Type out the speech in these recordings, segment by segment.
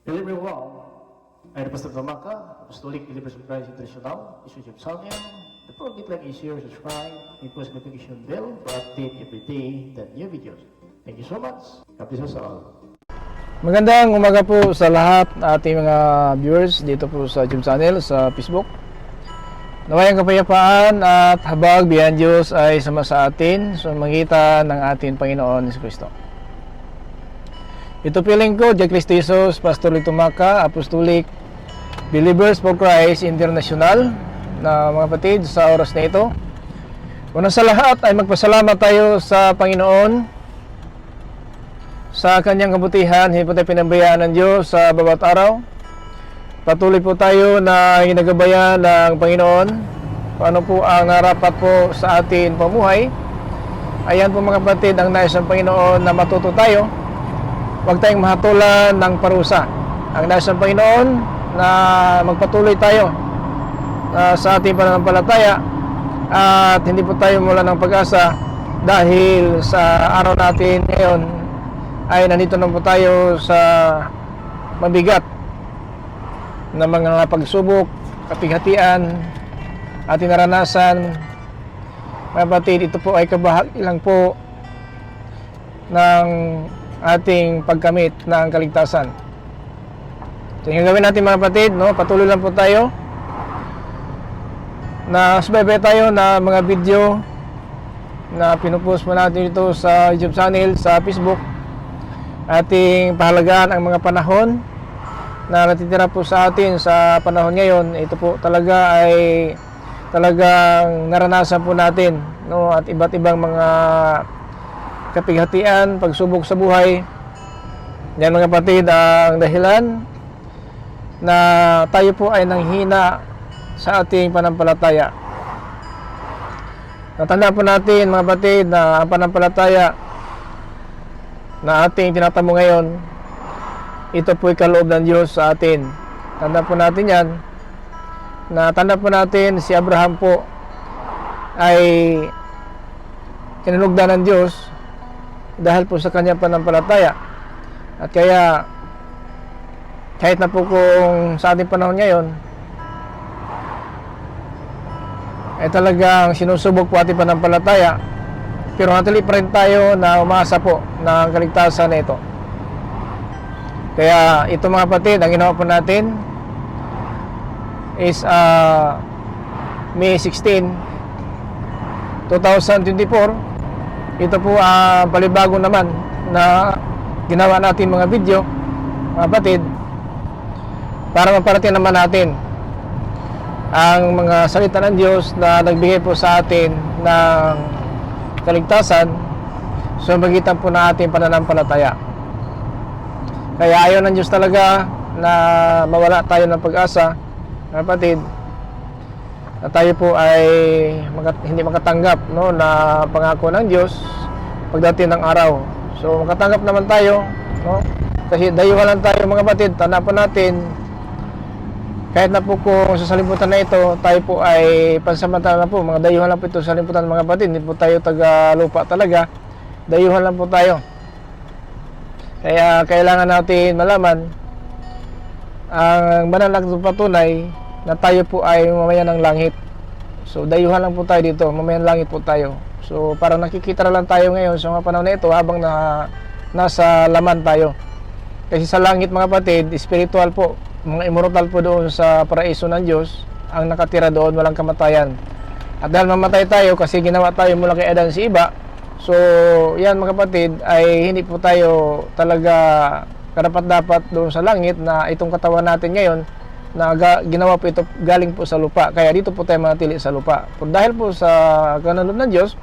Delivery well. Ay Pastor Tamaka, Apostolic Believers of Christ International, Bishop Salmian. The program like is here, subscribe, and post notification bell for update every day the new videos. Thank you so much. God bless us all. Magandang umaga po sa lahat ating mga viewers dito po sa YouTube channel, sa Facebook. Naway ang kapayapaan at habag biyan Diyos ay sama sa atin sa magitan ng ating Panginoon Hesus Kristo. Ito piling ko, J. Cristo Jesus, Pastor Lito Maka, Apostolic Believers for Christ International na mga kapatid sa oras na ito. Una sa lahat ay magpasalamat tayo sa Panginoon sa kanyang kabutihan. Hindi po tayo pinabayaan ng Diyos sa bawat araw. Patuloy po tayo na ginagabayan ng Panginoon kung ano po ang narapat po sa ating pamuhay. Ayan po mga kapatid ang nais ng Panginoon na matuto tayo. Huwag tayong mahatulan ng parusa. Ang nais ng Panginoon na magpatuloy tayo sa ating pananampalataya at hindi po tayo mula ng pag-asa dahil sa araw natin ngayon ay nandito na po tayo sa mabigat na mga pagsubok, kapighatian, ating naranasan. Mga kapatid, ito po ay kabahagi lang po ng ating pagkamit ng kaligtasan. So, yung gawin natin mga kapatid, no? Patuloy lang po tayo na subaybay tayo na mga video na pinupost mo natin dito sa YouTube channel, sa Facebook. Ating pahalagaan ang mga panahon na natitira po sa atin sa panahon ngayon. Ito po talaga ay talagang naranasan po natin, no? At iba't ibang mga kapighatian, pagsubok sa buhay. Yan mga kapatid ang dahilan na tayo po ay nanghina sa ating panampalataya. Natanda po natin mga kapatid na ang panampalataya na ating tinatamo ngayon, ito po ay kaloob ng Diyos sa atin. Tanda po natin yan, na tanda po natin si Abraham po ay kinulugdan ng Diyos dahil po sa kanyang panampalataya. At kaya kahit na po kung sa ating panahon ngayon ay talagang sinusubok po ating panampalataya, pero natili pa rin tayo na umasa po ng kaligtasan na ito. Kaya ito mga kapatid, ang ginawa po natin is May 16, 2024. Ito po palibago naman na ginawa natin mga video, mga kapatid, para maparating naman natin ang mga salita ng Diyos na nagbigay po sa atin ng kaligtasan sa magitan po na ating pananampalataya. Kaya ayaw ng Diyos talaga na mawala tayo ng pag-asa, mga kapatid, na tayo po ay hindi makatanggap, no, na pangako ng Diyos pagdating ng araw. So makatanggap naman tayo, no, kasi dayuhan lang tayo mga kapatid. Tanda po natin, kahit na po kung sa salimutan na ito tayo po ay pansamantala na po, mga dayuhan lang po ito sa salimutan mga kapatid. Hindi po tayo taga lupa talaga, dayuhan lang po tayo. Kaya kailangan natin malaman ang banal na patunay na tayo po ay mamayan ng langit. So dayuhan lang po tayo dito, mamayan ng langit po tayo. So parang nakikita na lang tayo ngayon sa mga panahon na ito habang nasa laman tayo. Kasi sa langit mga kapatid, spiritual po, mga immortal po doon sa paraiso ng Diyos ang nakatira doon, walang kamatayan. At dahil mamatay tayo kasi ginawa tayo mula kay Adan si Iba, so yan mga kapatid ay hindi po tayo talaga karapat-dapat doon sa langit na itong katawan natin ngayon na ginawa po ito galing po sa lupa. Kaya dito po tayo manatili sa lupa. Dahil po sa kanunod ng Diyos,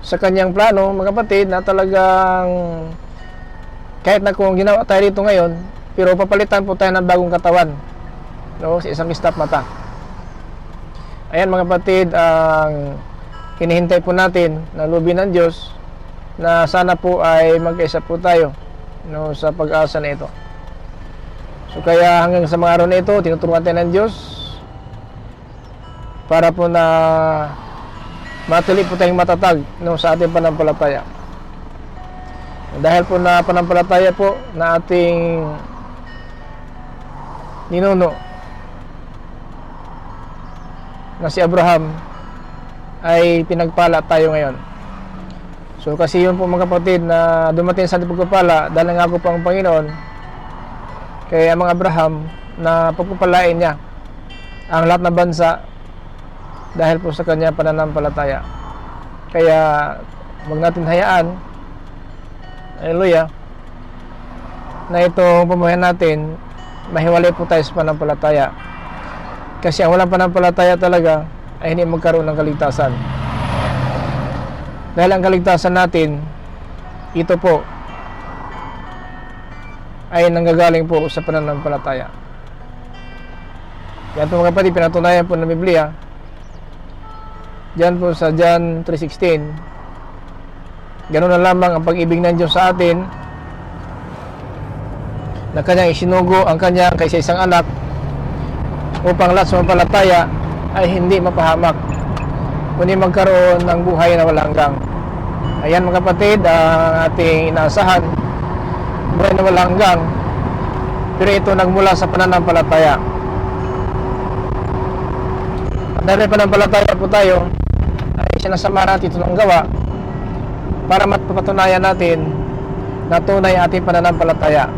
sa kanyang plano, mga kapatid, na talagang kahit na kung ginawa tayo dito ngayon, pero papalitan po tayo ng bagong katawan, no, sa isang stop mata. Ayan mga kapatid, ang hinihintay po natin na lubin ng Diyos na sana po ay magkaisa po tayo, no, sa pag-asa na ito. So kaya hanggang sa mga araw na ito, tinuturuan tayo ng Diyos para po na matuli po tayong matatag, no, sa ating panampalataya. Dahil po na panampalataya po na ating ninuno na si Abraham, ay pinagpala tayo ngayon. So kasi yun po mga kapatid, na dumating sa ating pagpapala dahil nga po ang Panginoon kay mga Abraham na pagpapalain niya ang lahat ng bansa dahil po sa kanya pananampalataya. Kaya wag natin hayaan, haleluya, na itong pamahayan natin mahiwalay po tayo sa pananampalataya. Kasi ang walang pananampalataya talaga ay hindi magkaroon ng kaligtasan. Dahil ang kaligtasan natin, ito po ay nanggagaling po sa pananampalataya. Yan po mga kapatid, pinatunayan po ng Biblia diyan po sa John 3:16. Ganoon na lamang ang pag-ibig ng Diyos sa atin, na kanyang isinugo ang kanyang kaisa-isang anak upang lahat sa mampalataya ay hindi mapahamak, kundi magkaroon ng buhay na walang hanggan. Ayan mga kapatid, ang ating inaasahan, buhay na walang hanggan, pero ito nagmula sa pananampalataya. At dahil pananampalataya po tayo, ay sinasama natin ito ng gawa para mapatunayan natin na tunay ating pananampalataya.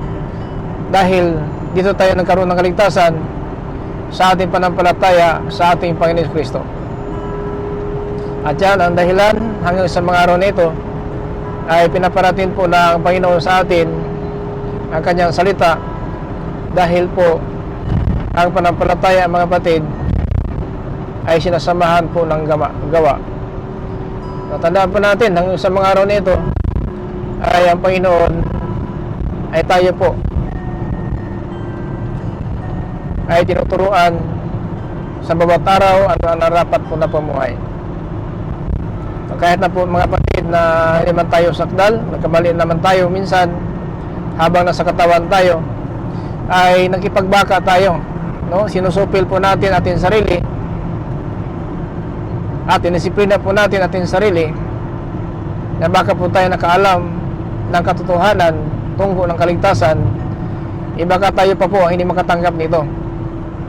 Dahil dito tayo nagkaroon ng kaligtasan sa ating pananampalataya sa ating Panginoon Kristo. At yan ang dahilan hanggang sa mga araw na ito ay pinaparating po ng Panginoon sa atin ang kanyang salita, dahil po ang pananampalataya mga kapatid ay sinasamahan po ng gawa. Natandaan po natin hanggang sa mga araw na ito ay ang Panginoon ay tayo po ay tinuturuan sa bawat araw ano ang narapat po na pamuhay. Kahit na po mga kapatid na hindi man tayo sakdal, nagkamali naman tayo minsan habang nasa katawan tayo, ay nakipagbaka tayo, no? Sinusupil po natin ating sarili at dinisiplina po natin ating sarili na baka po tayo nakaalam ng katotohanan tungkol ng kaligtasan, baka tayo pa po ang hindi makatanggap nito.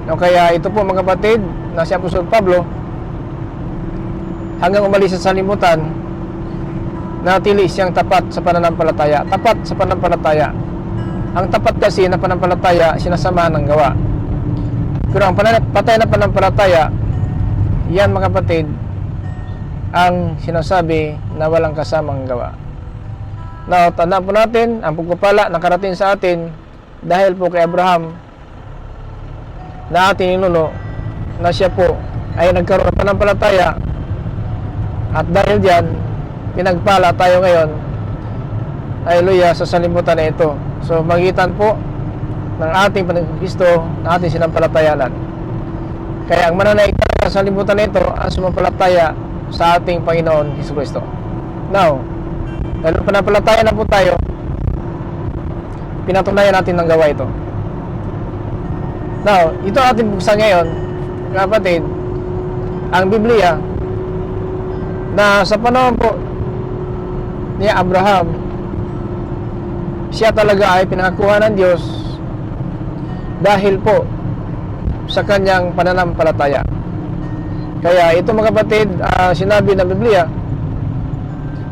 No, kaya ito po mga kapatid na si Apostol Pablo hanggang umalis sa salimutan, natili siyang tapat sa pananampalataya. Tapat sa pananampalataya. Ang tapat kasi na pananampalataya, sinasamahan ng gawa. Pero ang patay na pananampalataya, yan mga kapatid, ang sinasabi na walang kasamang gawa. Now, tandaan po natin, ang pagpapala nakarating sa atin dahil po kay Abraham na ating ninuno, na siya po ay nagkaroon ng pananampalataya, at dahil diyan pinagpala tayo ngayon, haleluya, sa salimutan na ito. So magitan po ng ating Kristo na ating sinampalatayanan. Kaya ang mananaig sa salimutan na ito ang sumampalataya sa ating Panginoon Jesucristo. Now, dahil pananampalataya na po tayo, pinatunayan natin ng gawa ito. Now, ito ating buksan ngayon, kapatid, ang Biblia, na sa panahon po ni Abraham, siya talaga ay pinangakuhan ng Diyos dahil po sa kanyang pananampalataya. Kaya ito mga kapatid, sinabi ng Biblia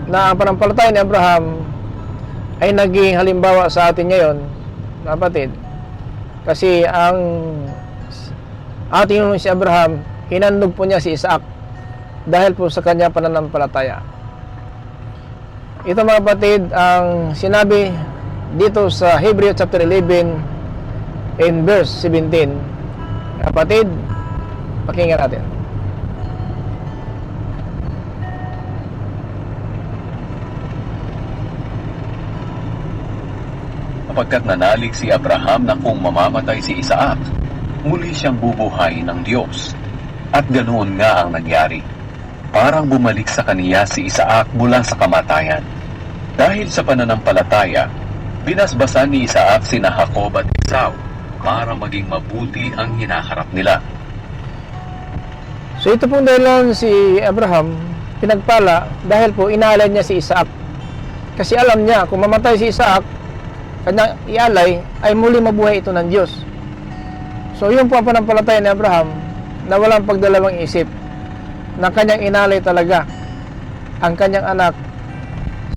na ang pananampalataya ni Abraham ay naging halimbawa sa atin ngayon, kapatid. Kasi ang ating si Abraham, hinandog po niya si Isaac dahil po sa kanya pananampalataya. Ito mga kapatid, ang sinabi dito sa Hebrew chapter 11 in verse 17. Kapatid, pakinggan natin. Sapagkat nanalig si Abraham na kung mamamatay si Isaac, muli siyang bubuhay ng Diyos. At ganoon nga ang nangyari. Parang bumalik sa kaniya si Isaac mula sa kamatayan. Dahil sa pananampalataya, binasbasan ni Isaac sina Jacob at Esau para maging mabuti ang hinaharap nila. So ito pong dahilan si Abraham pinagpala dahil po inaalay niya si Isaac Kasi alam niya, kung mamatay si Isaac, kanyang ialay, ay muli mabuhay ito ng Diyos. So yun po ang panampalataya ni Abraham na walang pagdalawang isip, na kanyang inalay talaga ang kanyang anak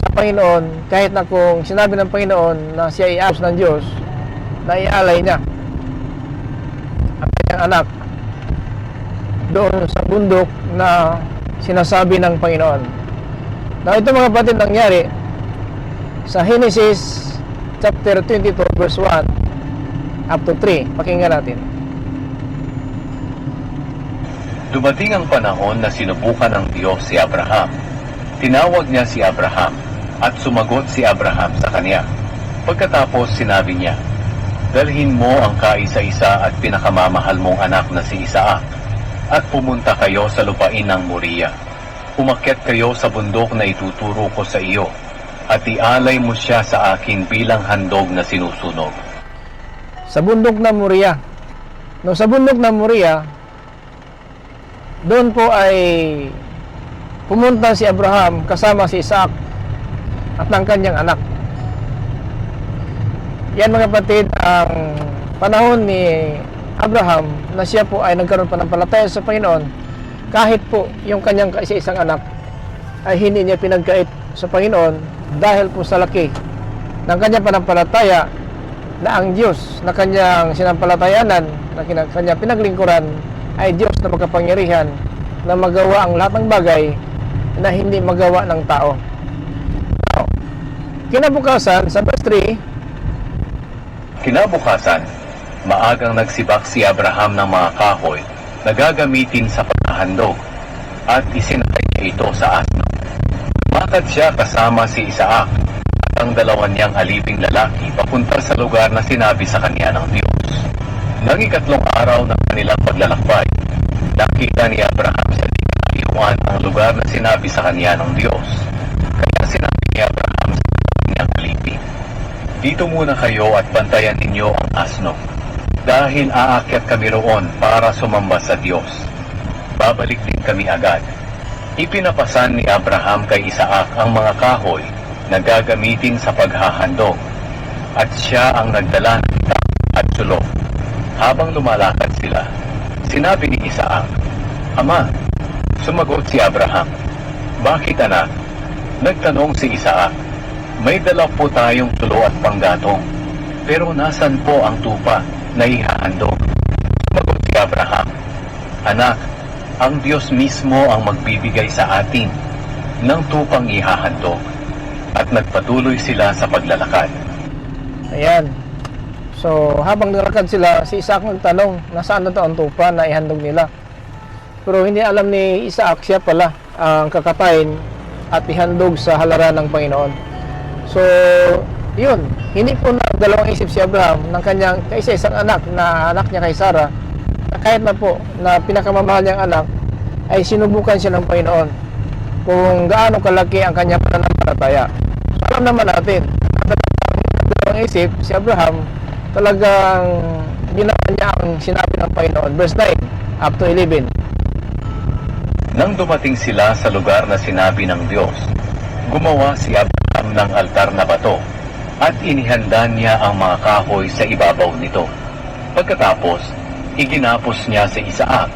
sa Panginoon, kahit na kung sinabi ng Panginoon na siya iapos ng Diyos, na ialay niya ang kanyang anak doon sa bundok na sinasabi ng Panginoon. Now ito mga kapatid nangyari sa Genesis chapter 22 verse 1 up to 3. Pakinggan natin. Dumating ang panahon na sinubukan ng Diyos si Abraham. Tinawag niya si Abraham at sumagot si Abraham sa kanya. Pagkatapos sinabi niya, dalhin mo ang kaisa-isa at pinakamamahal mong anak na si Isaac at pumunta kayo sa lupain ng Moriah. Umakyat kayo sa bundok na ituturo ko sa iyo at ialay mo siya sa akin bilang handog na sinusunog. Sa bundok ng Moriah. No, sa bundok ng Moriah, doon po ay pumunta si Abraham kasama si Isaac at ng kanyang anak. Yan mga kapatid, ang panahon ni Abraham na siya po ay nagkaroon pa ng palataya sa Panginoon, kahit po yung kanyang kaisa-isang anak ay hindi niya pinagkait sa Panginoon dahil po sa laki ng kanyang panampalataya na ang Diyos na kanyang sinampalatayanan, na kanyang pinaglingkuran ay Diyos na magkapangyarihan na magawa ang lahat ng bagay na hindi magawa ng tao. Now, kinabukasan sa verse 3, Kinabukasan, maagang nagsibak si Abraham ng mga kahoy na gagamitin sa paghahandog at isinakay niya ito sa asno. Lumakad siya kasama si Isaac at ang dalawa niyang aliping lalaki papunta sa lugar na sinabi sa kanya ng Diyos. Nang ikatlong araw ng kanilang paglalakbay, nakita ni Abraham sa kalayuan ang lugar na sinabi sa kanya ng Diyos. Kaya sinabi ni Abraham sa kanyang alipin, dito muna kayo at bantayan ninyo ang asno, dahil aakyat kami roon para sumamba sa Diyos. Babalik din kami agad. Ipinapasan ni Abraham kay Isaac ang mga kahoy na gagamitin sa paghahandog, at siya ang nagdala ng itak at sulok. Habang lumalakad sila, sinabi ni Isaac, Ama, sumagot si Abraham, bakit anak? Nagtanong si Isaac, may dala po tayong tulo at panggatong, pero nasan po ang tupa na ihahandog? Sumagot si Abraham, anak, ang Diyos mismo ang magbibigay sa atin ng tupang ihahandog. At nagpatuloy sila sa paglalakad. ayan. So, habang nalakad sila, si Isaac nagtanong, nasaan na ito ang tupa na ihandog nila? Pero hindi alam ni Isaac, siya pala ang kakatayin at ihandog sa halaran ng Panginoon. So, yun, hindi po dalawang isip si Abraham ng kanyang kaisa-isang anak na anak niya kay Sarah, na kahit na po na pinakamamahal niyang anak ay sinubukan siya ng Panginoon kung gaano kalaki ang kanyang pananampalataya. So, alam naman natin, dalawang isip si Abraham, talagang ginawa niya ang sinabi ng Panginoon. Verse 9 up to 11. Nang dumating sila sa lugar na sinabi ng Diyos, gumawa si Abraham ng altar na bato at inihanda niya ang mga kahoy sa ibabaw nito. Pagkatapos, iginapos niya si Isaac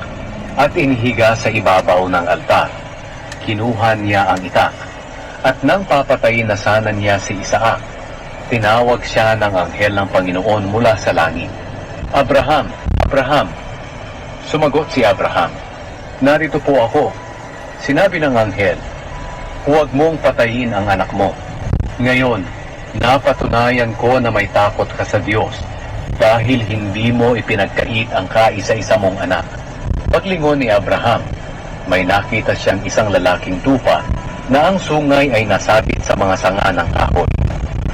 at inihiga sa ibabaw ng altar. Kinuha niya ang itak at nang papatayin na sana niya si Isaac, tinawag siya ng anghel ng Panginoon mula sa langit. Abraham, Abraham! Sumagot si Abraham, narito po ako. Sinabi ng anghel, huwag mong patayin ang anak mo. Ngayon, napatunayan ko na may takot ka sa Diyos dahil hindi mo ipinagkait ang kaisa-isa mong anak. Paglingon ni Abraham, may nakita siyang isang lalaking tupa na ang sungay ay nasabit sa mga sanga ng kahoy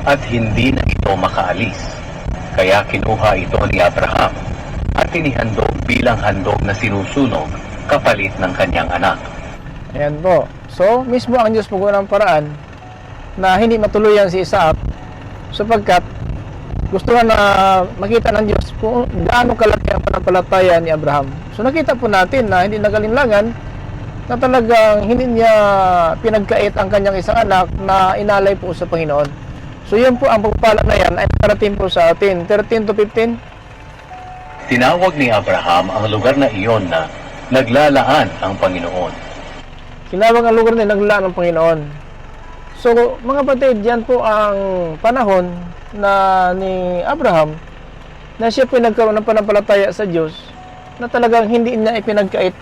at hindi na ito makaalis. Kaya kinuha ito ni Abraham at inihandog bilang handog na sinusunog kapalit ng kanyang anak. Ayan po. So, mismo ang Diyos magawa ng paraan na hindi matuluyan si Isaac sapagkat gusto na makita ng Diyos kung gaano kalaki ang panampalataya ni Abraham. So, nakita po natin na hindi nagalinlangan na talagang hindi niya pinagkait ang kanyang isang anak na inalay po sa Panginoon. So yun po ang pagpapala na yan ay nakarating po sa atin. 13 to 15. Tinawag ni Abraham ang lugar na iyon na naglalaan ang Panginoon. Tinawag ang lugar na naglaan ng Panginoon. So mga kapatid, yan po ang panahon na ni Abraham na siya po nagkaroon ng panampalataya sa Diyos na talagang hindi niya ipinagkait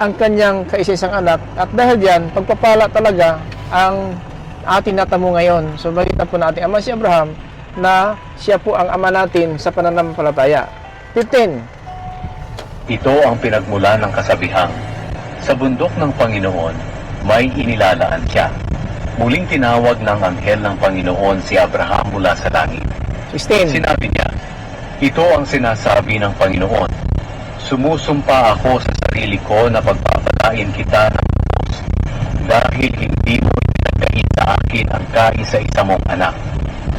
ang kanyang kaisa-isang anak. At dahil diyan, pagpapala talaga ang ating natamo ngayon. So makita po natin ama si Abraham na siya po ang ama natin sa pananampalataya. 15. Ito ang pinagmula ng kasabihang, sa bundok ng Panginoon, may inilalaan siya. Muling tinawag ng anghel ng Panginoon si Abraham mula sa langit. 16. Sinabi niya, ito ang sinasabi ng Panginoon, sumusumpa ako sa sarili ko na pagpapalain kita ng Diyos dahil hindi mo pinagkait sa akin ang kaisa-isa mong anak.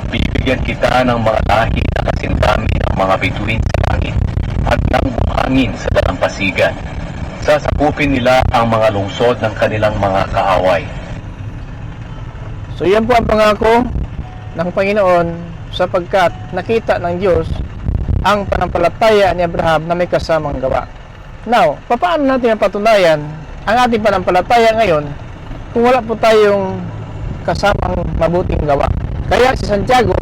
Bibigyan kita ng mga lahi na kasindami ng mga bituin sa langit at ng buhangin sa dalampasigan. Sasakupin nila ang mga lungsod ng kanilang mga kaaway. So yan po ang pangako ng Panginoon sapagkat nakita ng Diyos ang panampalataya ni Abraham na may kasamang gawa. Now, paano natin mapatunayan ang ating panampalataya ngayon kung wala po tayong kasamang mabuting gawa? Kaya si Santiago,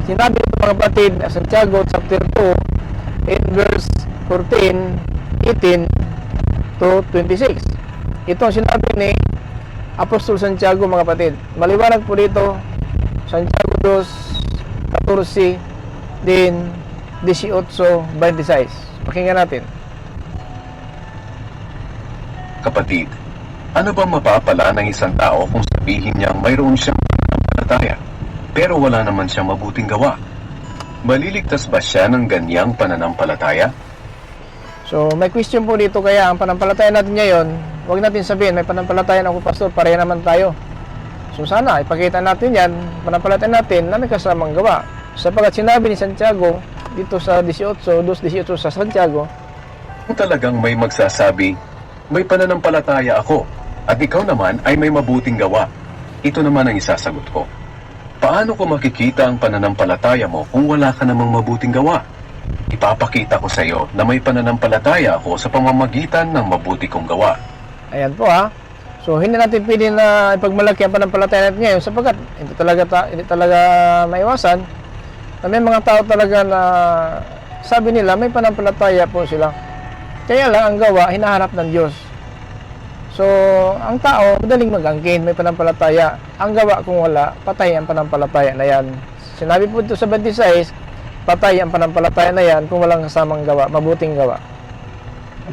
sinabi ito mga kapatid, Santiago chapter 2 in verse 14, 18 to 26. Ito ang sinabi ni Apostol Santiago mga kapatid. Maliwanag po dito, Santiago 2, 14, din 18, 26. Pakinggan natin. Kapatid, ano bang mapapala ng isang tao kung sabihin niyang mayroon siyang pananampalataya, pero wala naman siyang mabuting gawa? Maliligtas ba siya ng ganyang pananampalataya? So, may question po dito kaya ang panampalataya natin ngayon, huwag natin sabihin, may panampalataya ako pastor, pareha naman tayo. So, sana, ipakita natin yan, panampalataya natin na may kasamang gawa. Sapagat sinabi ni Santiago, dito sa 18, 2:18 sa Santiago, Kung talagang may magsasabi, may pananampalataya ako, at ikaw naman ay may mabuting gawa, ito naman ang isasagot ko. Paano ko makikita ang pananampalataya mo kung wala ka namang mabuting gawa? Ipapakita ko sa iyo na may pananampalataya ako sa pamamagitan ng mabuti kong gawa. ayan po ha. So, hindi natin pwede na ipagmalaki ang panampalataya natin ngayon sapagat hindi talaga maiwasan na may mga tao talaga na sabi nila may panampalataya po sila. Kaya lang ang gawa, hinahanap ng Diyos. So, ang tao, madaling mag-angkin, may panampalataya. Ang gawa kung wala, patay ang panampalataya na yan. Sinabi po ito sa 26, patay ang panampalataya na yan kung walang kasamang gawa, mabuting gawa.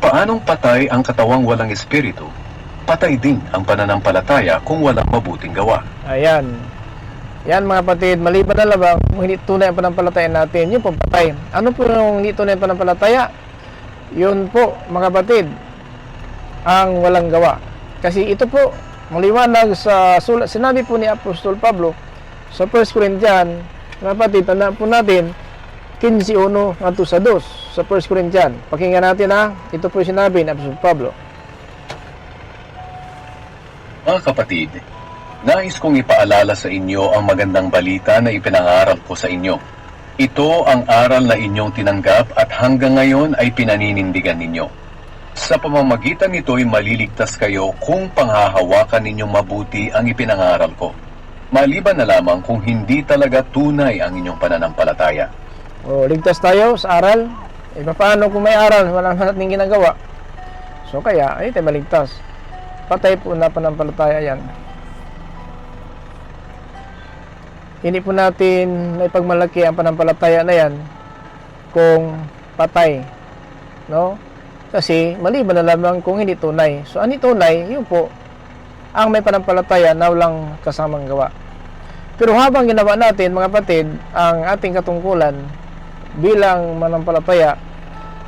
Paanong patay ang katawang walang espiritu? Patay din ang pananampalataya kung walang mabuting gawa. Ayan. Yan mga kapatid, maliban na labang kung hindi tunay ang panampalataya natin, yun po patay. Ano po yung hindi tunay ang panampalataya? Yun po mga kapatid, ang walang gawa. Kasi ito po, maliwanag sa sulat, sinabi po ni Apostol Pablo sa 1 Corinthians, mga kapatid, tandaan po natin, 15:1 ngadto sa 2 sa 1 Corinthians. Pakinggan natin ha, ito po yung sinabi ni Apostol Pablo. Mga kapatid, nais kong ipaalala sa inyo ang magandang balita na ipinangaral ko sa inyo. Ito ang aral na inyong tinanggap at hanggang ngayon ay pinaninindigan ninyo. Sa pamamagitan nito'y maliligtas kayo kung panghahawakan ninyong mabuti ang ipinangaral ko. Maliban na lamang kung hindi talaga tunay ang inyong pananampalataya. O, ligtas tayo sa aral. E paano kung may aral, wala naman natin ginagawa? So kaya, ay tayo maligtas. Patay po na panampalataya yan. Hindi po natin may pagmalaki ang panampalataya na yan kung patay. No? Kasi maliban na lamang kung hindi tunay. So ano tunay? Yun po ang may panampalataya na walang kasamang gawa. Pero habang ginawa natin mga kapatid ang ating katungkulan bilang manampalataya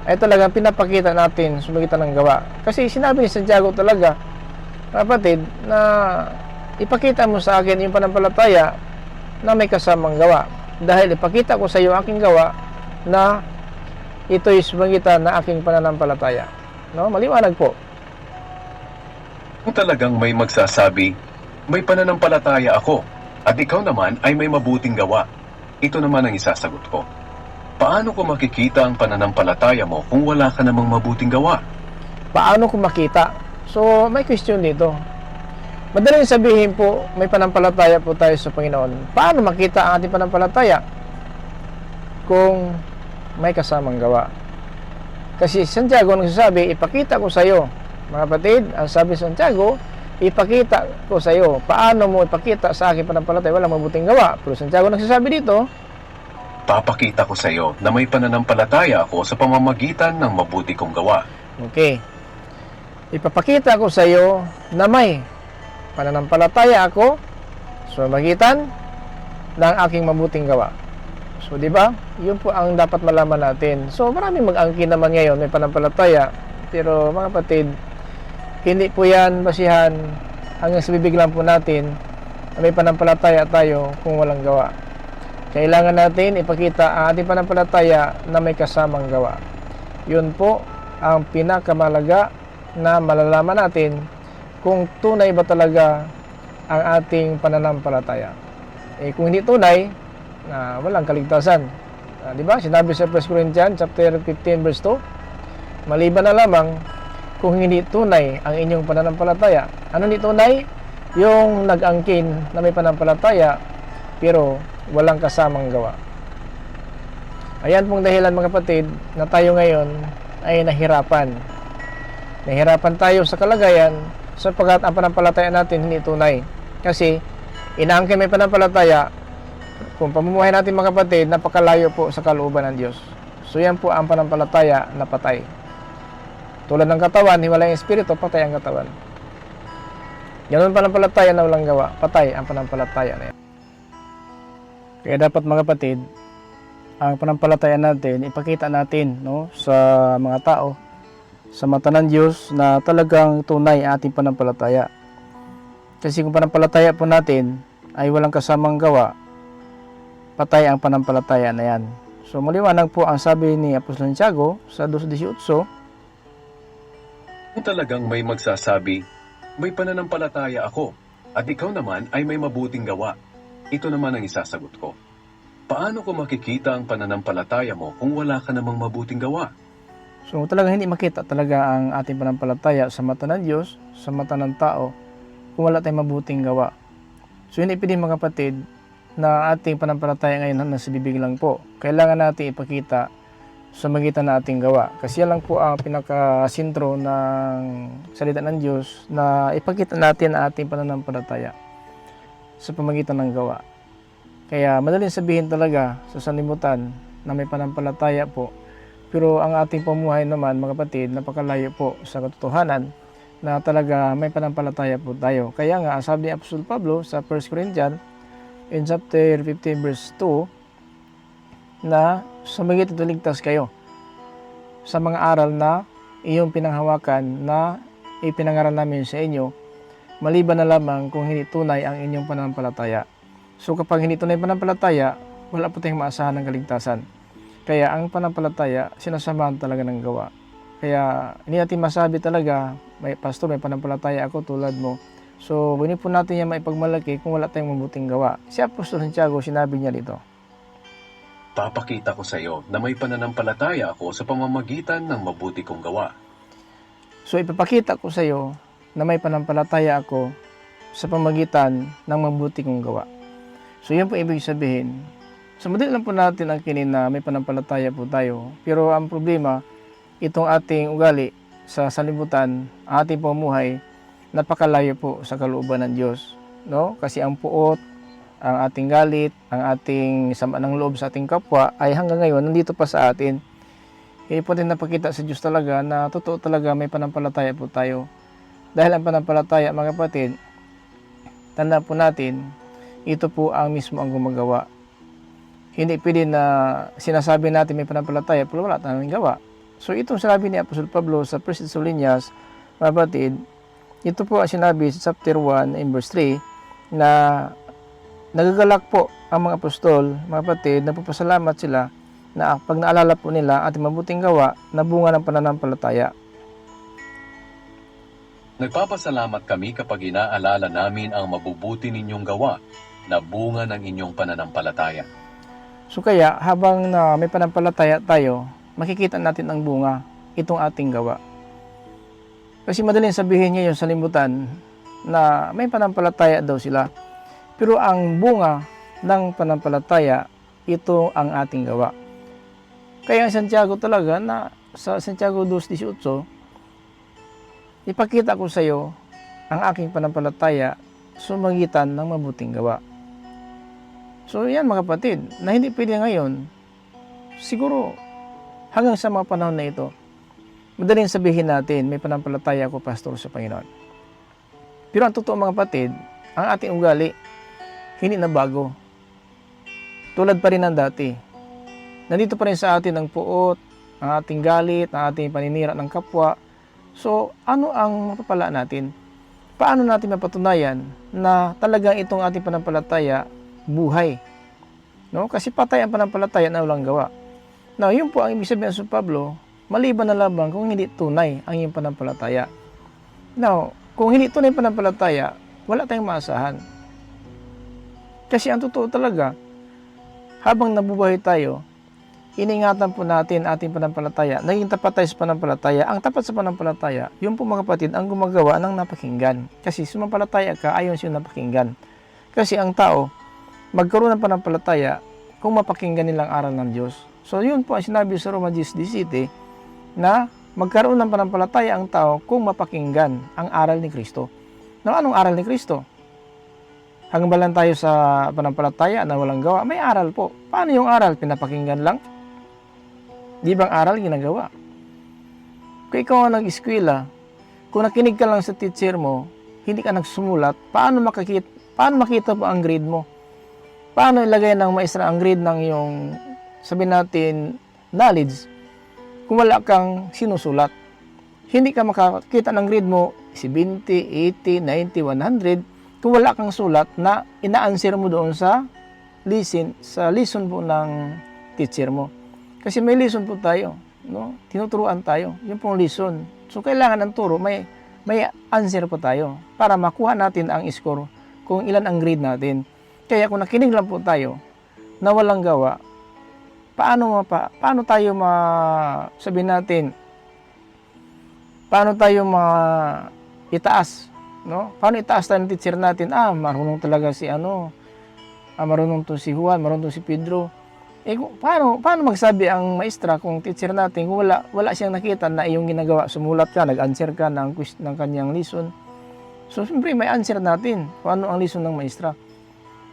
ay talagang pinapakita natin sa magitan ng gawa. Kasi sinabi ni Santiago talaga mga kapatid na ipakita mo sa akin yung panampalataya na may kasamang gawa. Dahil ipakita ko sa iyo aking gawa na ito ay sumagitan na aking pananampalataya. No? Maliwanag po. Kung talagang may magsasabi, may pananampalataya ako, at ikaw naman ay may mabuting gawa, ito naman ang isasagot ko. Paano ko makikita ang pananampalataya mo kung wala ka namang mabuting gawa? Paano ko makita? So, may question dito. Madaling sabihin po, may pananampalataya po tayo sa Panginoon. Paano makita ang ating pananampalataya kung may kasamang gawa? Kasi Santiago nagsasabi, ipakita ko sa iyo. Mga kapatid, ang sabi sa Santiago, ipakita ko sa iyo. Paano mo ipakita sa akin pananampalataya? Walang mabuting gawa. Pero Santiago nagsasabi dito, Papakita ko sa iyo na may pananampalataya ako sa pamamagitan ng mabuti kong gawa. okay, ipapakita ko sa iyo na may pananampalataya ako sa magitan ng aking mabuting gawa. So, di ba? Yun po ang dapat malaman natin. So, maraming mag-angkin naman ngayon, may pananampalataya. Pero, mga kapatid, hindi po yan basihan hanggang sa bibig lang po natin na may pananampalataya tayo kung walang gawa. Kailangan natin ipakita ang ating pananampalataya na may kasamang gawa. Yun po ang pinakamalaga na malalaman natin kung tunay ba talaga ang ating pananampalataya. Kung hindi tunay, walang kaligtasan. Di ba? Sinabi sa 1 Corinthians chapter 15 verse 2, maliban na lamang kung hindi tunay ang inyong pananampalataya. Ano hindi tunay? Yung nag-angkin na may pananampalataya pero walang kasamang gawa. Ayan pong dahilan mga kapatid na tayo ngayon ay nahirapan. Nahirapan tayo sa kalagayan sapagkat ang pananampalataya natin hindi tunay. Kasi inaangkin may pananampalataya, kung pamumuhay natin mga kapatid, napakalayo po sa kalooban ng Diyos. So yan po ang pananampalataya na patay. Tulad ng katawan, hiwalay ang espiritu, patay ang katawan. Yan ang pananampalataya na walang gawa, patay ang pananampalataya na yan. Kaya dapat mga kapatid, ang pananampalataya natin, ipakita natin sa mga tao, sa mata ng Diyos na talagang tunay ang ating pananampalataya. Kasi kung pananampalataya po natin ay walang kasamang gawa, patay ang pananampalataya na yan. So maliwanag po ang sabi ni Apostol Santiago sa 2:18. Kung talagang may magsasabi, may pananampalataya ako, at ikaw naman ay may mabuting gawa, ito naman ang isasagot ko. Paano ko makikita ang pananampalataya mo kung wala ka namang mabuting gawa? So talagang hindi makita talaga ang ating pananampalataya sa mata ng Diyos, sa mata ng tao, kung wala tayong mabuting gawa. So hindi pwede mga kapatid na ating pananampalataya ngayon nasa bibig lang po. Kailangan natin ipakita sa magitan ng ating gawa. Kasi yan lang po ang pinakasintro ng salita ng Diyos na ipakita natin ang ating pananampalataya sa pamagitan ng gawa. Kaya madaling sabihin talaga sa sanlibutan na may pananampalataya po. Pero ang ating pamuhay naman mga kapatid, napakalayo po sa katotohanan na talaga may pananampalataya po tayo. Kaya nga, sabi ni Apostol Pablo sa 1 Corinthians in chapter 15 verse 2 na sumagitan tuligtas kayo sa mga aral na iyong pinanghawakan na ipinangaral namin sa inyo, maliban na lamang kung hindi tunay ang inyong pananampalataya. So kapag hindi tunay pananampalataya, wala po tayong maasahan ng kaligtasan. Kaya ang pananampalataya, sinasamahan talaga ng gawa. Kaya hindi natin masabi talaga, may pastor, may pananampalataya ako tulad mo. So hindi po natin yan maipagmalaki kung wala tayong mabuting gawa. Si Apostol Santiago, sinabi niya dito, Papakita ko sa iyo na may pananampalataya ako sa pamamagitan ng mabuti kong gawa. So ipapakita ko sa iyo na may pananampalataya ako sa pamamagitan ng mabuti kong gawa. So yan po ibig sabihin. So madali lang po natin ang kinin na may pananampalataya po tayo. Pero ang problema, itong ating ugali sa sanlibutan, ang ating pamumuhay, napakalayo po sa kalooban ng Diyos. No? Kasi ang puot, ang ating galit, ang ating sama ng loob sa ating kapwa ay hanggang ngayon nandito pa sa atin. Kaya po din napakita sa Diyos talaga na totoo talaga may pananampalataya po tayo. Dahil ang pananampalataya mga kapatid, tanda po natin, ito po ang mismo ang gumagawa. Hindi pwede na sinasabi natin may pananampalataya pero wala tayong gawa. So itong sinabi ni Apostol Pablo sa 1 Thessalonians, mga kapatid, ito po ang sinabi sa chapter 1 in verse 3 na nagagalak po ang mga apostol, mga kapatid, nagpapasalamat sila na pag naalala po nila ating mabuting gawa na bunga ng pananampalataya. Nagpapasalamat kami kapag inaalala namin ang mabubuti ninyong gawa na bunga ng inyong pananampalataya. So kaya habang na may pananampalataya tayo, makikita natin ang bunga itong ating gawa. Kasi madaling sabihin ngayon sa limutan na may pananampalataya daw sila. Pero ang bunga ng pananampalataya, ito ang ating gawa. Kaya ang Santiago talaga na sa Santiago 2:18, ipakita ko sa iyo ang aking pananampalataya sa magitan ng mabuting gawa. So yan mga kapatid, na hindi pwede ngayon, siguro hanggang sa mga panahon na ito, madaling sabihin natin, may pananampalataya ako, pastor, sa Panginoon. Pero ang totoo mga kapatid, ang ating ugali, hindi na bago. Tulad pa rin ng dati. Nandito pa rin sa atin ang puot, ang ating galit, ang ating paninira ng kapwa. So, ano ang mapapala natin? Paano natin mapatunayan na talagang itong ating pananampalataya buhay? No? Kasi patay ang pananampalataya na walang gawa. Now, yun po ang ibig sabihin sa Pablo, maliban na lamang kung hindi tunay ang iyong pananampalataya. Now, kung hindi tunay ang pananampalataya, wala tayong maasahan. Kasi ang totoo talaga, habang nabubuhay tayo, iningatan po natin ating pananampalataya, naging tapat tayo sa pananampalataya. Ang tapat sa pananampalataya, yun po mga kapatid, ang gumagawa ng napakinggan. Kasi sumampalataya ka, ayon siya napakinggan. Kasi ang tao, magkaroon ng pananampalataya kung mapakinggan nilang aral ng Diyos. So yun po ang sinabi sa Roma 10:17 na magkaroon ng pananampalataya ang tao kung mapakinggan ang aral ni Kristo. Now, anong aral ni Kristo? Hanggang ba lang tayo sa pananampalataya na walang gawa? May aral po. Paano yung aral? Pinapakinggan lang? Di bang aral ginagawa? Kung ikaw ang nag-eskwela, kung nakinig ka lang sa teacher mo, hindi ka nagsumulat, paano makita po ang grade mo? Paano ilagay ng maestra ang grade ng iyong, sabihin natin, knowledge, kung wala kang sinusulat? Hindi ka makakita ng grade mo 70, 80, 90, 100 kung wala kang sulat na ina-answer mo doon sa lesson po ng teacher mo. Kasi may lesson po tayo, no? Tinuturuan tayo, yun pong lesson. So kailangan ng turo, may answer po tayo para makuha natin ang score kung ilan ang grade natin. Kaya kung nakinig lang po tayo na walang gawa, paano sabihin natin, paano tayo itaas, no? Paano itaas tayo ng teacher natin? Marunong talaga si marunong to si Juan, marunong to si Pedro. Paano magsabi ang maestra kung teacher natin kung wala siyang nakita na iyong ginagawa, sumulat ka, nag-answer ka ng kanyang lesson. So siyempre may answer natin kung ano ang lesson ng maestra.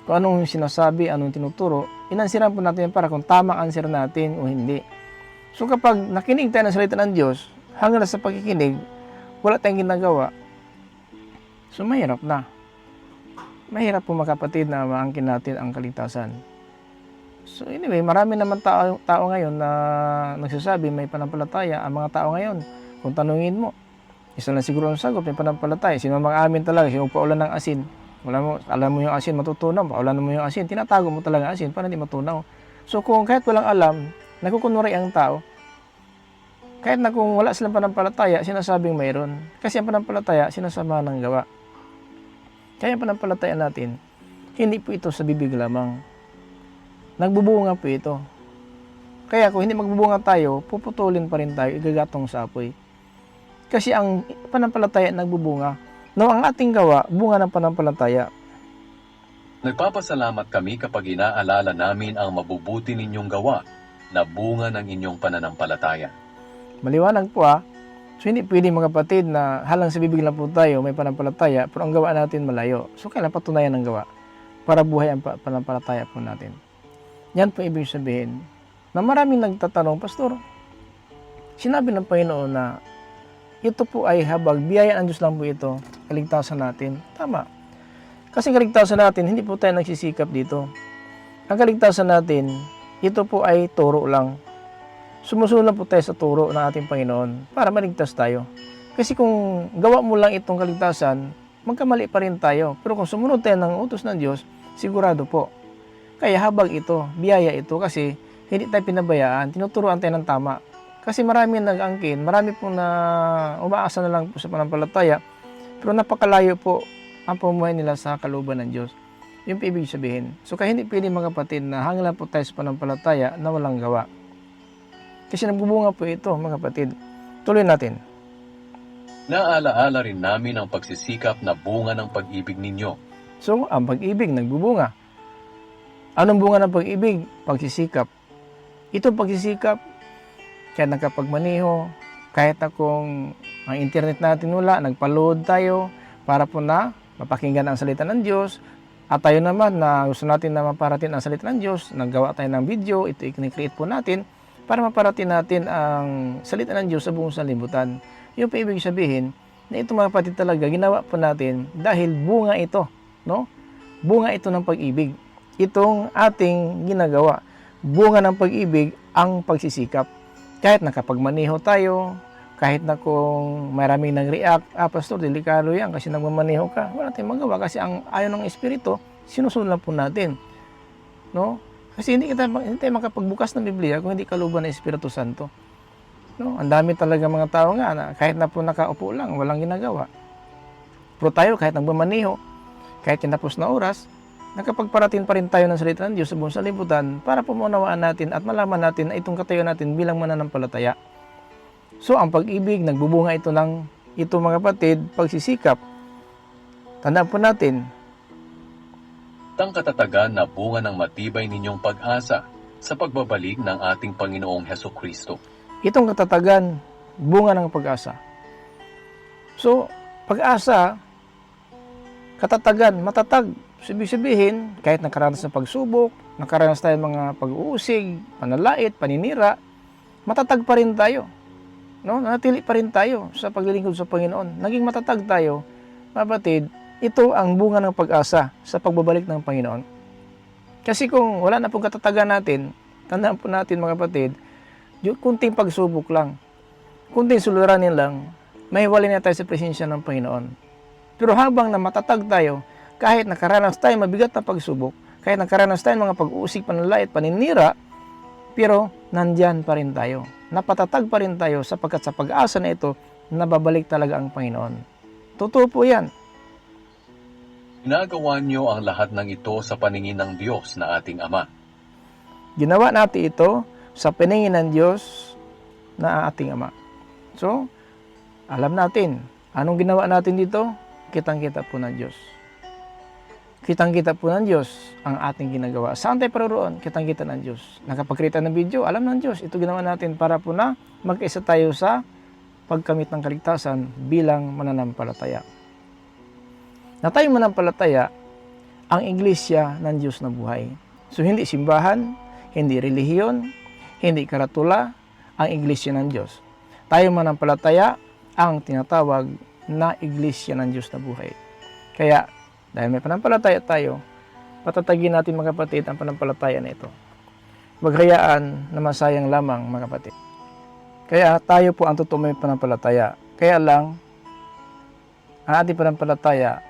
Kung anong sinasabi, anong tinuturo, inansiran po natin para kung tama ang answer natin o hindi. So kapag nakinig tayo ng salita ng Diyos, hanggang sa pagkikinig, wala tayong ginagawa, so mahirap na. Mahirap po mga kapatid na maangkin natin ang kaligtasan. So anyway, marami naman tao ngayon na nagsasabi may pananampalataya. Ang mga tao ngayon, kung tanungin mo, isa lang siguro ang sagot, may pananampalataya. Sino mag-amin talaga, sino paulan ng asin? Alam mo yung asin, matutunaw. Paulan mo yung asin, tinatago mo talaga ang asin para hindi matunaw. So kung kahit walang alam, nagkukunwari ang tao, kahit na kung wala silang pananampalataya, sinasabing mayroon. Kasi ang pananampalataya, sinasama ng gawa. Kaya ang pananampalataya natin, hindi po ito sa bibig lamang. Nagbubunga po ito. Kaya kung hindi magbubunga tayo, puputulin pa rin tayo, igagatong sa apoy. Kasi ang pananampalataya nagbubunga. No, ang ating gawa, bunga ng pananampalataya. Nagpapasalamat kami kapag inaalala namin ang mabubuti ninyong gawa na bunga ng inyong pananampalataya. Maliwanag po So hindi pwede mga kapatid na halang sa bibig lang po tayo, may pananampalataya, pero ang gawa natin malayo. So kailangan patunayan ng gawa para buhay ang pananampalataya po natin. Yan po ibig sabihin na maraming nagtatanong, Pastor, sinabi ng Panginoon na ito po ay habag, biyaya ng Diyos lang po ito, kaligtasan natin. Tama. Kasi kaligtasan natin, hindi po tayo nagsisikap dito. Ang kaligtasan natin, ito po ay turo lang. Sumusunod po tayo sa turo ng ating Panginoon para maligtas tayo. Kasi kung gawa mo lang itong kaligtasan, magkamali pa rin tayo. Pero kung sumunod tayo ng utos ng Diyos, sigurado po. Kaya habag ito, biyaya ito kasi hindi tayo pinabayaan, tinuturuan tayo ng tama. Kasi marami nag-angkin, marami pong na umaasa na lang po sa pananampalataya, Pero napakalayo po ang pamumuhay nila sa kalooban ng Diyos. Yung po ibig sabihin. So kaya hindi pwede mga kapatid na hanggang lang po tayo sa panampalataya na walang gawa. Kasi nagbubunga po ito mga kapatid. Tuloy natin. Naalaala rin namin ang pagsisikap na bunga ng pag-ibig ninyo. So ang pag-ibig nagbubunga. Anong bunga ng pag-ibig? Pagsisikap. Itong pagsisikap, kaya nakapagmaneho, kahit na kung ang internet natin wala, nagpa-load tayo para po na mapakinggan ang salita ng Diyos. At tayo naman na gusto natin na maparating ang salita ng Diyos, naggawa tayo ng video, ito i-create po natin para maparating natin ang salita ng Diyos sa buong sanlibutan. Yung pa ibig sabihin na ito mga kapatid talaga ginawa po natin dahil bunga ito, no? Bunga ito ng pag-ibig. Itong ating ginagawa, bunga ng pag-ibig ang pagsisikap. Kahit nakapagmaneho tayo, kahit na kung maraming nag-react, pastor, delikado yan kasi nagmamaneho ka, wala tayong magawa kasi ang ayaw ng Espiritu, sinusunod lang po natin. No? Kasi hindi tayo makapagbukas ng Biblia kung hindi kalooban ng Espiritu Santo. No? Ang dami talaga mga tao nga na kahit na po nakaupo lang, walang ginagawa. Pero tayo kahit nagmamaneho, kahit kinapos na oras, nakapagparating pa rin tayo ng salita ng Diyos sa buong sanlibutan para pumunawaan natin at malaman natin na itong katayo natin bilang mananampalataya. So, ang pag-ibig, nagbubunga ito ng mga kapatid, pagsisikap. Tandaan po natin, Ang katatagan na bunga ng matibay ninyong pag-asa sa pagbabalik ng ating Panginoong Hesukristo. itong katatagan, bunga ng pag-asa. So, pag-asa, katatagan, matatag. So, ibig sabihin, kahit nakaranas ng pagsubok, nakaranas tayo ng mga pag-uusig, panalait, paninira, matatag pa rin tayo. No? Nanatili pa rin tayo sa paglilingkod sa Panginoon. Naging matatag tayo, kapatid, ito ang bunga ng pag-asa sa pagbabalik ng Panginoon. Kasi kung wala na pong katatagan natin, tandaan po natin mga kapatid, kunting pagsubok lang, kunting suliranin lang, mahiwalay na tayo sa presensya ng Panginoon. Pero habang na matatag tayo, kahit nakaranas tayo mabigat na pagsubok, kahit nakaranas tayo mga pag-uusig, panlalait, paninira, pero nandyan pa rin tayo. Napatatag pa rin tayo sapagkat sa pag-asa na ito, nababalik talaga ang Panginoon. Totoo po yan. Ginagawa niyo ang lahat ng ito sa paningin ng Diyos na ating Ama. Ginawa natin ito sa paningin ng Diyos na ating Ama. So, alam natin, anong ginawa natin dito? Kitang-kita po ng Diyos. Kitang-kita po ng Diyos ang ating ginagawa. Saan tayo paroroon? Kitang-kita ng Diyos. Nakapag-create ng video, alam ng Diyos. Ito ginawa natin para po na mag-isa tayo sa pagkamit ng kaligtasan bilang mananampalataya. Na tayong manampalataya ang iglesia ng Diyos na buhay. So, hindi simbahan, hindi relihiyon, hindi karatula, ang iglesia ng Diyos. Tayong manampalataya ang tinatawag na iglesia ng Diyos na buhay. Kaya, dahil may panampalataya tayo, patatagin natin mga kapatid ang panampalataya na ito. Maghayaan na masayang lamang mga kapatid. Kaya tayo po ang totoo may panampalataya. Kaya lang, ang ating panampalataya,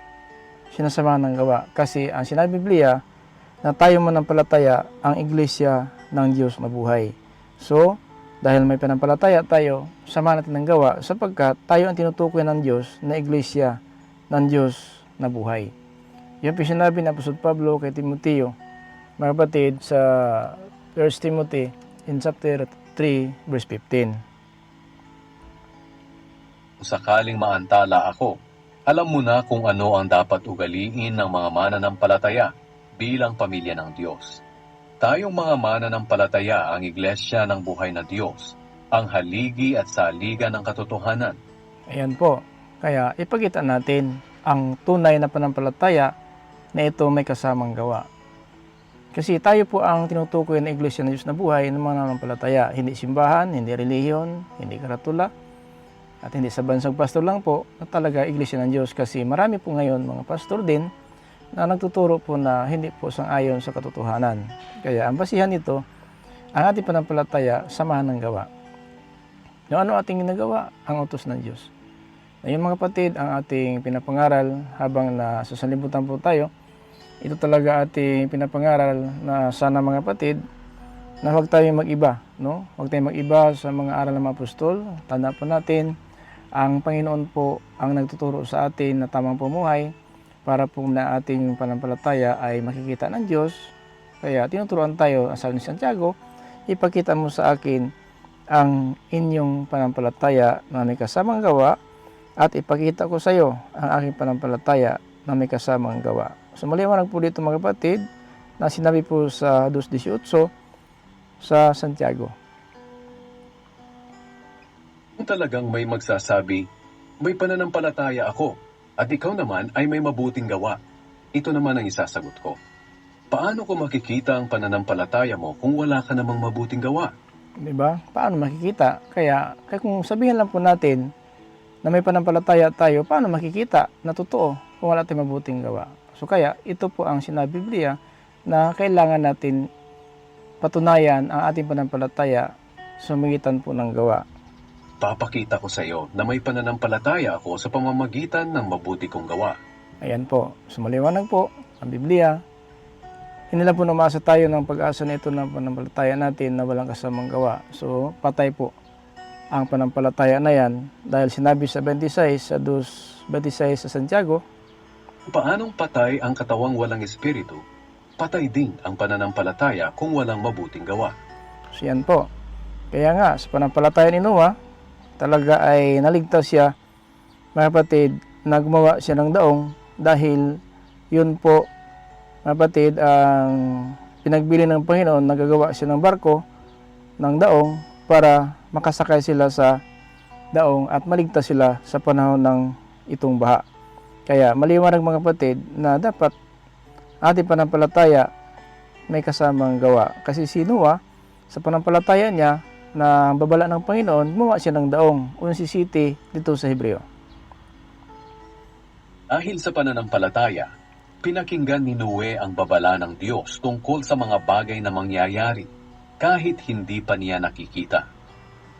sinasamahan ng gawa. Kasi ang sinabi Biblia, na tayo manampalataya ang iglesia ng Diyos na buhay. So, dahil may panampalataya tayo, samahan natin ng gawa sapagkat tayo ang tinutukoy ng Diyos na iglesia ng Diyos na buhay. Yan po sinabi ni Apostol Pablo kay Timoteo, mga kapatid, sa 1 Timothy in chapter 3, verse 15. Kung sakaling maantala ako, alam mo na kung ano ang dapat ugaliin ng mga mananampalataya bilang pamilya ng Diyos. Tayong mga mananampalataya ang iglesia ng buhay na Diyos, ang haligi at saligan ng katotohanan. Ayan po. Kaya ipakita natin ang tunay na panampalataya na ito may kasamang gawa. Kasi tayo po ang tinutukoy ng iglesia ng Diyos na buhay ng mga mananampalataya. Hindi simbahan, hindi relihiyon, hindi karatula, at hindi sa bansang pastor lang po na talaga iglesia ng Diyos. Kasi marami po ngayon mga pastor din na nagtuturo po na hindi po sang-ayon sa katotohanan. Kaya ang basihan nito, ang ating panampalataya, samahan ng gawa. Yung ano ating ginagawa? Ang utos ng Diyos. Ngayon mga kapatid, ang ating pinapangaral habang nasa sanlibutan po tayo, ito talaga ating pinapangaral na sana mga kapatid, na huwag tayong mag-iba. No? Huwag tayong mag-iba sa mga aral ng mga apostol. Tanda po natin, Ang Panginoon po ang nagtuturo sa atin na tamang pumuhay para po na ating pananampalataya ay makikita ng Diyos. Kaya tinuturuan tayo, sabi ni Santiago, ipakita mo sa akin ang inyong pananampalataya na may kasamang gawa at ipakita ko sa iyo ang aking pananampalataya na may kasamang gawa. So maliwanag po dito mga kapatid na sinabi po sa 2:18 sa Santiago. Kung talagang may magsasabi, may pananampalataya ako, at ikaw naman ay may mabuting gawa, ito naman ang isasagot ko. Paano ko makikita ang pananampalataya mo kung wala ka namang mabuting gawa? Di ba? Paano makikita? Kaya kung sabihin lang po natin na may pananampalataya tayo, paano makikita na totoo kung wala tayong mabuting gawa? So kaya ito po ang sinabi Biblia na kailangan natin patunayan ang ating pananampalataya sa magitan po ng gawa. Papakita ko sa iyo na may pananampalataya ako sa pamamagitan ng mabuti kong gawa. Ayan po. So maliwanag po ang Biblia. Hindi lang po namasa tayo ng pag-asa na ito ng pananampalataya natin na walang kasamang gawa. So patay po ang pananampalataya na yan dahil sinabi sa 26 sa 2:26 sa Santiago. Paanong patay ang katawang walang espiritu? Patay din ang pananampalataya kung walang mabuting gawa. So yan po. Kaya nga sa pananampalataya ni Noah, talaga ay naligtas siya, mga kapatid, na gumawa siya ng daong dahil yun po, mga kapatid, ang pinagbili ng Panginoon, nagagawa siya ng barko, ng daong, para makasakay sila sa daong at maligtas sila sa panahon ng itong baha. Kaya maliwanag mga kapatid na dapat ating pananampalataya may kasamang gawa. Kasi si Noah, sa pananampalataya niya, na babala ng Panginoon, gumawa siya ng daong, unang si City dito sa Hebreo. Dahil sa pananampalataya, pinakinggan ni Noe ang babala ng Diyos tungkol sa mga bagay na mangyayari kahit hindi pa niya nakikita.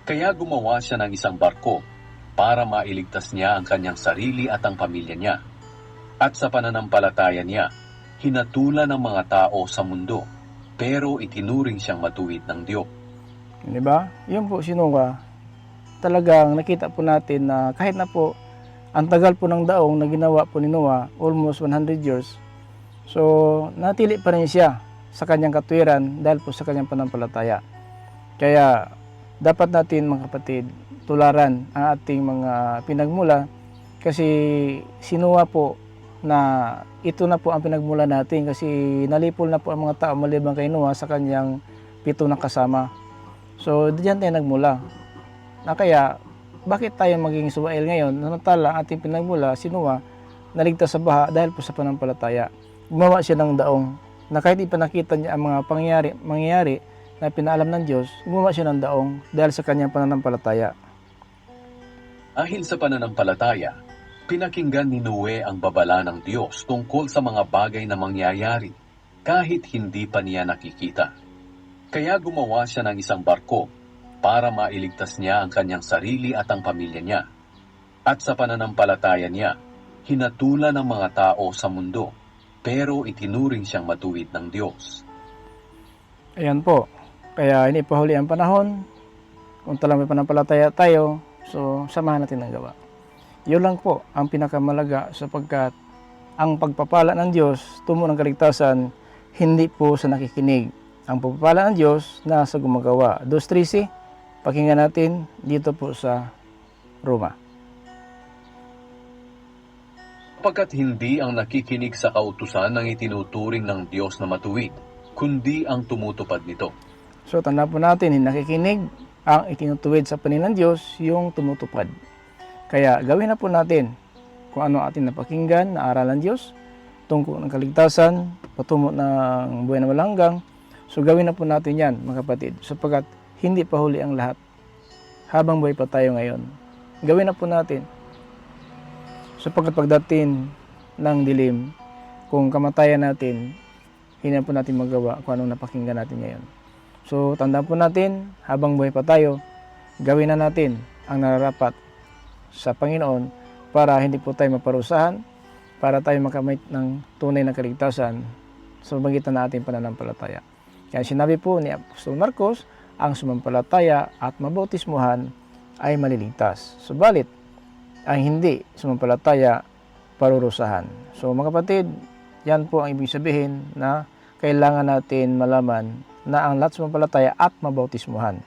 Kaya gumawa siya ng isang barko para mailigtas niya ang kanyang sarili at ang pamilya niya. At sa pananampalataya niya, hinatulan ng mga tao sa mundo, pero itinuring siyang matuwid ng Diyos. Di ba? Yun po si Noah. Talagang nakita po natin na kahit na po ang tagal po ng daong na ginawa po ni Noah, almost 100 years. So, natili pa rin siya sa kanyang katwiran dahil po sa kanyang pananampalataya. Kaya, dapat natin mga kapatid, tularan ang ating mga pinagmula kasi si Noah po na ito na po ang pinagmula natin kasi nalipol na po ang mga tao maliban kay Noah sa kanyang 7 na kasama. So, diyan tayo nagmula. Na kaya, bakit tayo maging Suwael ngayon? Namantala, ang ating pinagmula, si Noah, naligtas sa baha dahil po sa pananampalataya. Gumawa siya ng daong na kahit ipinakita niya ang mga mangyayari na pinaalam ng Diyos, gumawa siya ng daong dahil sa kanyang pananampalataya. Dahil sa pananampalataya, pinakinggan ni Noe ang babala ng Diyos tungkol sa mga bagay na mangyayari kahit hindi pa niya nakikita. Kaya gumawa siya ng isang barko para mailigtas niya ang kanyang sarili at ang pamilya niya. At sa pananampalataya niya, hinatulan ng mga tao sa mundo, pero itinuring siyang matuwid ng Diyos. Ayan po. Kaya hindi pa huli ang panahon. Kung talagang may pananampalataya tayo, so samahan natin ang gawa. Yun lang po ang pinakamalaga sapagkat ang pagpapala ng Diyos, tumo ng kaligtasan, hindi po sa nakikinig. Ang pagpapala ng Diyos nasa gumagawa. 2:13, pakinggan natin dito po sa Roma. Sapagkat hindi ang nakikinig sa kautusan ang itinuturing ng Diyos na matuwid, kundi ang tumutupad nito. So tanda po natin, hindi nakikinig, ang itinutuwid sa paningin ng Diyos, yung tumutupad. Kaya gawin na po natin kung ano ating napakinggan na aral ng Diyos, tungkol ng kaligtasan, patungo ng buhay na walang hanggan. So gawin na po natin yan mga kapatid, sapagkat hindi pa huli ang lahat. Habang buhay pa tayo ngayon, gawin na po natin. Sapagkat pagdating ng dilim, kung kamatayan natin, hindi na po natin magawa kung anong napakinggan natin ngayon. So tandaan po natin, habang buhay pa tayo, gawin na natin ang nararapat sa Panginoon para hindi po tayo maparusahan, para tayo makamit ng tunay na kaligtasan sa magitan na ating pananampalataya. Kaya sinabi po ni Apostol Marcos, ang sumampalataya at mabautismuhan ay maliligtas. Subalit, ang hindi sumampalataya parurusahan. So mga kapatid, yan po ang ibig sabihin na kailangan natin malaman na ang lahat sumampalataya at mabautismuhan.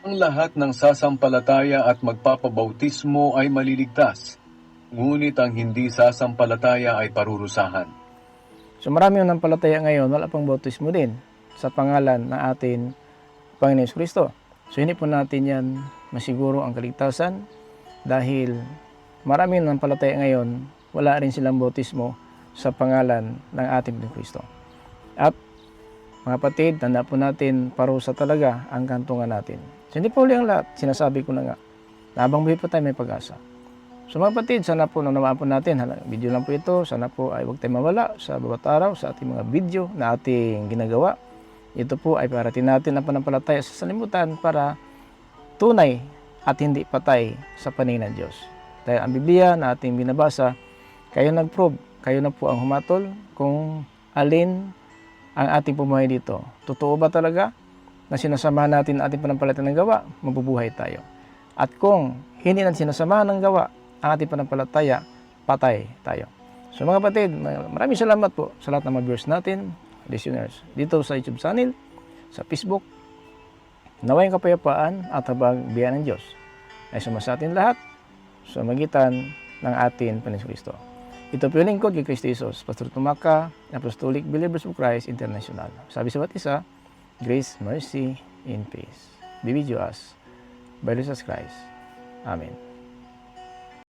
Ang lahat ng sasampalataya at magpapabautismo ay maliligtas, ngunit ang hindi sasampalataya ay parurusahan. So marami yung nampalataya ngayon, wala pang bautismo din sa pangalan ng ating Panginoon Kristo. So hindi po natin yan masiguro ang kaligtasan dahil marami yung nampalataya ngayon, wala rin silang bautismo sa pangalan ng ating Panginoon Kristo. At mga kapatid, tanda po natin, parusa talaga ang kantungan natin. So hindi po huli ang lahat, sinasabi ko na nga, na habang buhay pa tayo may pag-asa. So mga kapatid, sana po naunawaan po natin, video lang po ito, sana po ay huwag tayong mawala sa bawat araw sa ating mga video na ating ginagawa. Ito po ay parating natin ang panampalataya sa salimutan para tunay at hindi patay sa paningin ng Diyos. Dahil ang Biblia na ating binabasa, kayo nag-prove, kayo na po ang humatol kung alin ang ating pumuhay dito. Totoo ba talaga na sinasamahan natin ang ating panampalataya ng gawa, mabubuhay tayo. At kung hindi natin sinasamahan ng gawa ang ating panampalataya, patay tayo. So mga kapatid, maraming salamat po sa lahat ng mga viewers natin, listeners, dito sa YouTube channel, sa Facebook. Naway ang kapayapaan at habang biyaya ng Diyos ay sumasa atin lahat sa magitan ng ating Panginoon Kristo. Ito po yung lingkod kay Kristo Jesus, Pastor Tumaka, Apostolic Believers of Christ International. Sabi sa bawat isa, grace, mercy, and peace be with you as by Jesus Christ. Amen.